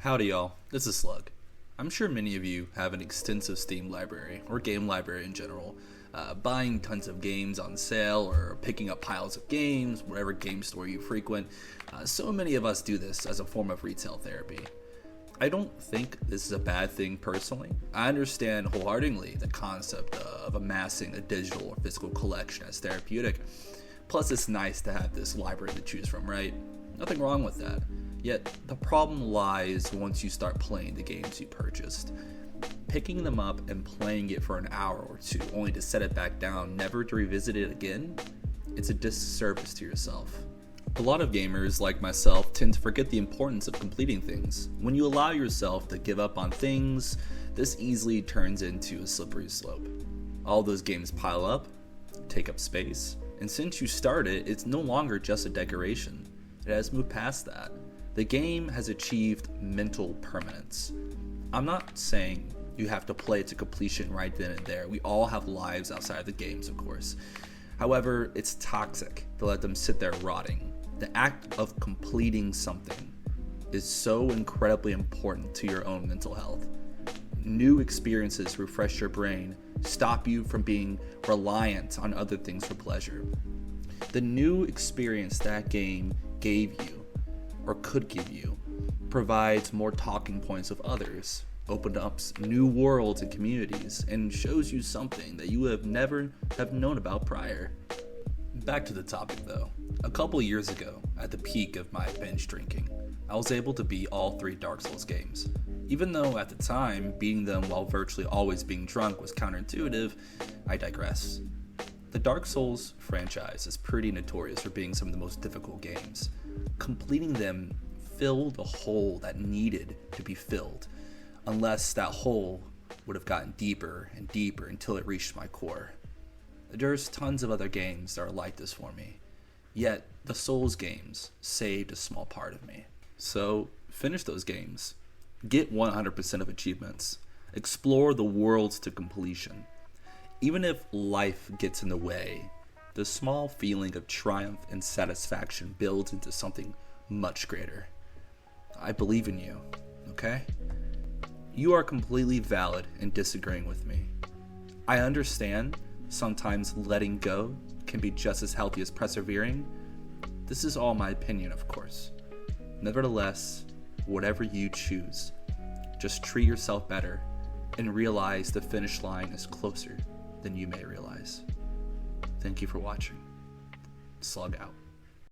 Howdy y'all, this is Slug. I'm sure many of you have an extensive Steam library, or game library in general, buying tons of games on sale or picking up piles of games, whatever game store you frequent. So many of us do this as a form of retail therapy. I don't think this is a bad thing personally. I understand wholeheartedly the concept of amassing a digital or physical collection as therapeutic. Plus it's nice to have this library to choose from, right? Nothing wrong with that. Yet, the problem lies once you start playing the games you purchased. Picking them up and playing it for an hour or two only to set it back down, never to revisit it again, it's a disservice to yourself. A lot of gamers, like myself, tend to forget the importance of completing things. When you allow yourself to give up on things, this easily turns into a slippery slope. All those games pile up, take up space, and since you started, it's no longer just a decoration. It has moved past that. The game has achieved mental permanence. I'm not saying you have to play it to completion right then and there. We all have lives outside of the games, of course. However, it's toxic to let them sit there rotting. The act of completing something is so incredibly important to your own mental health. New experiences refresh your brain, stop you from being reliant on other things for pleasure. The new experience that game gave you or could give you provides more talking points with others, opens up new worlds and communities, and shows you something that you have never have known about prior. Back to the topic though. A couple years ago, at the peak of my binge drinking, I was able to beat all 3 Dark Souls games. Even though at the time, beating them while virtually always being drunk was counterintuitive, I digress. The Dark Souls franchise is pretty notorious for being some of the most difficult games. Completing them filled a hole that needed to be filled, unless that hole would have gotten deeper and deeper until it reached my core. There's tons of other games that are like this for me, yet the Souls games saved a small part of me. So finish those games, get 100% of achievements, explore the worlds to completion. Even if life gets in the way, the small feeling of triumph and satisfaction builds into something much greater. I believe in you, okay? You are completely valid in disagreeing with me. I understand sometimes letting go can be just as healthy as persevering. This is all my opinion, of course. Nevertheless, whatever you choose, just treat yourself better and realize the finish line is closer than you may realize. Thank you for watching. Slug out.